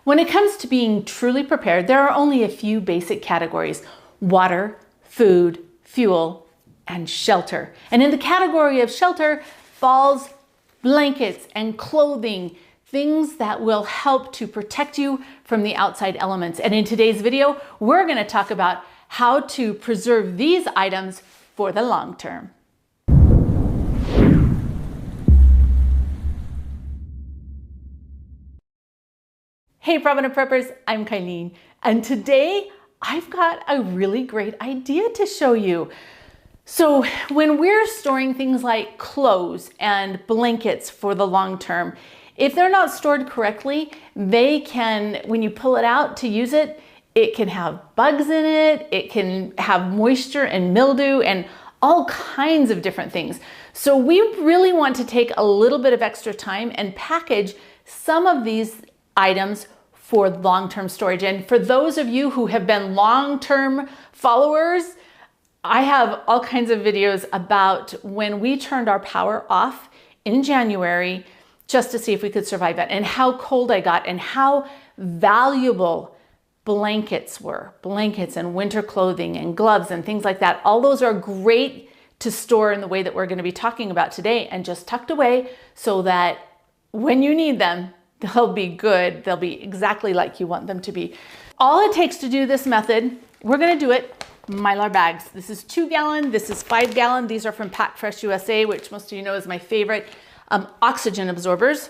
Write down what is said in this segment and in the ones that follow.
When it comes to being truly prepared, there are only a few basic categories: water, food, fuel, and shelter. And in the category of shelter falls blankets and clothing, things that will help to protect you from the outside elements. And in today's video, we're going to talk about how to preserve these items for the long term. Hey Provident Preppers, I'm Kylene, and today I've got a really great idea to show you. So when we're storing things like clothes and blankets for the long term, if they're not stored correctly, they can, when you pull it out to use it, it can have bugs in it, it can have moisture and mildew and all kinds of different things. So we really want to take a little bit of extra time and package some of these items for long-term storage. And for those of you who have been long-term followers, I have all kinds of videos about when we turned our power off in January just to see if we could survive it, and how cold I got and how valuable blankets were. Blankets and winter clothing and gloves and things like that. All those are great to store in the way that we're going to be talking about today, and just tucked away so that when you need them, they'll be good. They'll be exactly like you want them to be. All it takes to do this method, we're going to do it Mylar bags. This is 2 gallon, this is 5 gallon. These are from Pack Fresh USA, which most of you know is my favorite. Oxygen absorbers.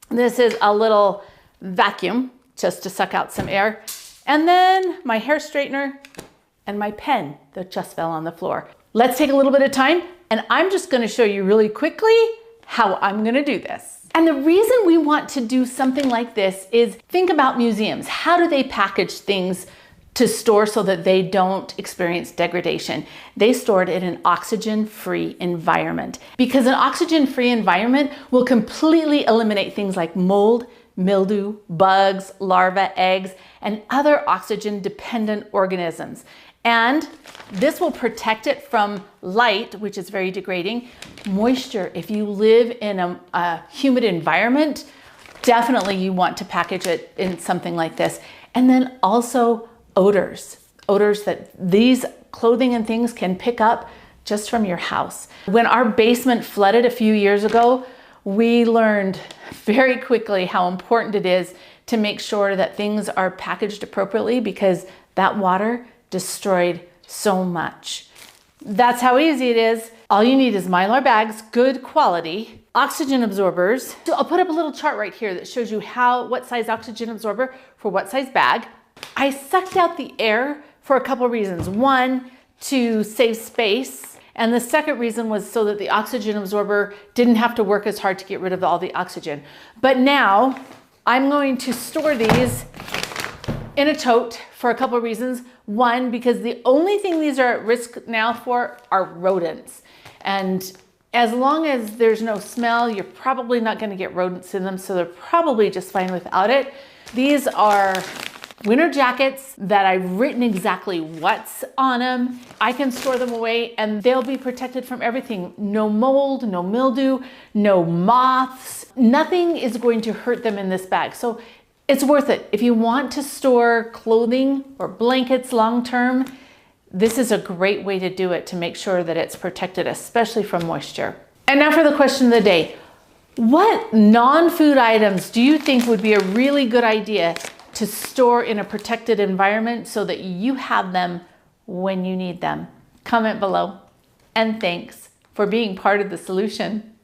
This is a little vacuum just to suck out some air. And then my hair straightener and my pen that just fell on the floor. Let's take a little bit of time, and I'm just going to show you really quickly how I'm going to do this. And the reason we want to do something like this is, think about museums. How do they package things to store so that they don't experience degradation? They store it in an oxygen-free environment, because an oxygen-free environment will completely eliminate things like mold, mildew, bugs, larvae, eggs, and other oxygen-dependent organisms. And this will protect it from light, which is very degrading. Moisture, if you live in a humid environment, definitely you want to package it in something like this. And then also odors that these clothing and things can pick up just from your house. When our basement flooded a few years ago, we learned very quickly how important it is to make sure that things are packaged appropriately, because that water destroyed so much. That's how easy it is. All you need is Mylar bags, good quality, oxygen absorbers. So I'll put up a little chart right here that shows you what size oxygen absorber for what size bag. I sucked out the air for a couple reasons. One, to save space. And the second reason was so that the oxygen absorber didn't have to work as hard to get rid of all the oxygen. But now I'm going to store these in a tote for a couple of reasons. One, because the only thing these are at risk now for are rodents. And as long as there's no smell, you're probably not going to get rodents in them, so they're probably just fine without it. These are winter jackets that I've written exactly what's on them. I can store them away and they'll be protected from everything. No mold, no mildew, no moths. Nothing is going to hurt them in this bag. So it's worth it. If you want to store clothing or blankets long-term, this is a great way to do it, to make sure that it's protected, especially from moisture. And now for the question of the day. What non-food items do you think would be a really good idea to store in a protected environment so that you have them when you need them? Comment below. And thanks for being part of the solution.